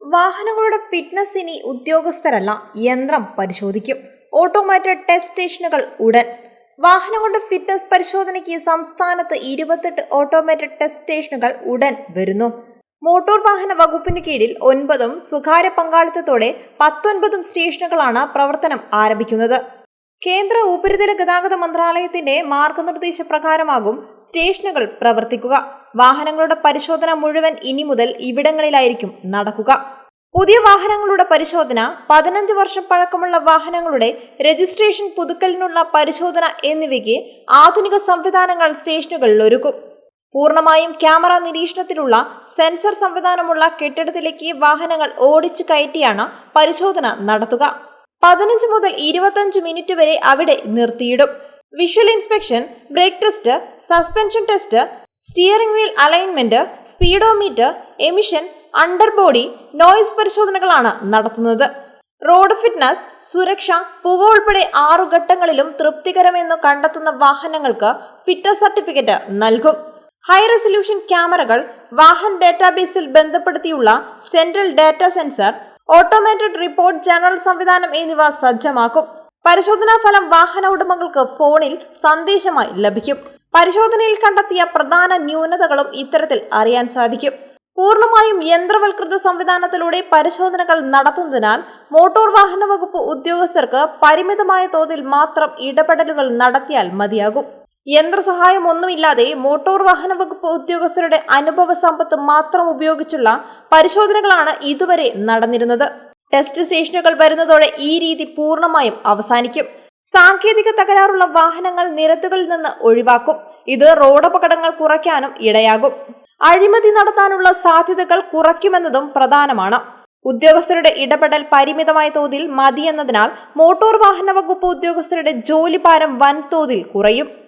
വാഹനങ്ങളുടെ ഫിറ്റ്നസ് ഇനി ഉദ്യോഗസ്ഥരല്ല, യന്ത്രം പരിശോധിക്കും. ഓട്ടോമാറ്റഡ് ടെസ്റ്റ് സ്റ്റേഷനുകൾ ഉടൻ. വാഹനങ്ങളുടെ ഫിറ്റ്നസ് പരിശോധനയ്ക്ക് സംസ്ഥാനത്ത് 28 ഓട്ടോമാറ്റഡ് ടെസ്റ്റ് സ്റ്റേഷനുകൾ ഉടൻ വരുന്നു. മോട്ടോർ വാഹന വകുപ്പിന് കീഴിൽ 9ഉം സ്വകാര്യ പങ്കാളിത്തത്തോടെ 19 സ്റ്റേഷനുകളാണ് പ്രവർത്തനം ആരംഭിക്കുന്നത്. കേന്ദ്ര ഉപരിതല ഗതാഗത മന്ത്രാലയത്തിന്റെ മാർഗനിർദ്ദേശ പ്രകാരമാകും സ്റ്റേഷനുകൾ പ്രവർത്തിക്കുക. വാഹനങ്ങളുടെ പരിശോധന മുഴുവൻ ഇനി മുതൽ ഇവിടങ്ങളിലായിരിക്കും നടക്കുക. പുതിയ വാഹനങ്ങളുടെ പരിശോധന, 15 വർഷം പഴക്കമുള്ള വാഹനങ്ങളുടെ രജിസ്ട്രേഷൻ പുതുക്കലിനുള്ള പരിശോധന എന്നിവയ്ക്ക് ആധുനിക സംവിധാനങ്ങൾ സ്റ്റേഷനുകളിൽ ഒരുക്കും. പൂർണ്ണമായും ക്യാമറ നിരീക്ഷണത്തിലുള്ള സെൻസർ സംവിധാനമുള്ള കെട്ടിടത്തിലേക്ക് വാഹനങ്ങൾ ഓടിച്ചു കയറ്റിയാണ് പരിശോധന നടത്തുക. 15 മുതൽ 25 മിനിറ്റ് വരെ അവിടെ നിർത്തിയിടും. Visual inspection, brake test, suspension test, steering wheel alignment, speedometer, emission, underbody, noise പരിശോധനകളാണ് നടത്തുന്നത്. റോഡ് ഫിറ്റ്നസ്, സുരക്ഷ, പുക ഉൾപ്പെടെ 6 ഘട്ടങ്ങളിലും തൃപ്തികരമെന്ന് കണ്ടെത്തുന്ന വാഹനങ്ങൾക്ക് ഫിറ്റ്നസ് സർട്ടിഫിക്കറ്റ് നൽകും. ഹൈ റെസല്യൂഷൻ ക്യാമറകൾ, വാഹന ഡാറ്റാബേസിൽ ബന്ധപ്പെടുത്തിയുള്ള central data sensor, automated report general സംവിധാനം എന്നിവ സജ്ജമാക്കും. പരിശോധനാ ഫലം വാഹന ഉടമകൾക്ക് ഫോണിൽ സന്ദേശമായി ലഭിക്കും. പരിശോധനയിൽ കണ്ടെത്തിയ പ്രധാന ന്യൂനതകളും ഇത്തരത്തിൽ അറിയാൻ സാധിക്കും. പൂർണ്ണമായും യന്ത്രവൽകൃത സംവിധാനത്തിലൂടെ പരിശോധനകൾ നടത്തുന്നതിനാൽ മോട്ടോർ വാഹന വകുപ്പ് ഉദ്യോഗസ്ഥർക്ക് പരിമിതമായ തോതിൽ മാത്രം ഇടപെടലുകൾ നടത്തിയാൽ മതിയാകും. യന്ത്രസഹായം ഒന്നുമില്ലാതെ മോട്ടോർ വാഹന വകുപ്പ് ഉദ്യോഗസ്ഥരുടെ അനുഭവ സമ്പത്ത് മാത്രം ഉപയോഗിച്ചുള്ള പരിശോധനകളാണ് ഇതുവരെ നടന്നിരുന്നത്. ടെസ്റ്റ് സ്റ്റേഷനുകൾ വരുന്നതോടെ ഈ രീതി പൂർണ്ണമായും അവസാനിക്കും. സാങ്കേതിക തകരാറുള്ള വാഹനങ്ങൾ നിരത്തുകളിൽ നിന്ന് ഒഴിവാക്കും. ഇത് റോഡപകടങ്ങൾ കുറയ്ക്കാനും ഇടയാകും. അഴിമതി നടത്താനുള്ള സാധ്യതകൾ കുറയ്ക്കുമെന്നതും പ്രധാനമാണ്. ഉദ്യോഗസ്ഥരുടെ ഇടപെടൽ പരിമിതമായ തോതിൽ മതിയെന്നതിനാൽ മോട്ടോർ വാഹന വകുപ്പ് ഉദ്യോഗസ്ഥരുടെ ജോലിഭാരം വൻതോതിൽ കുറയും.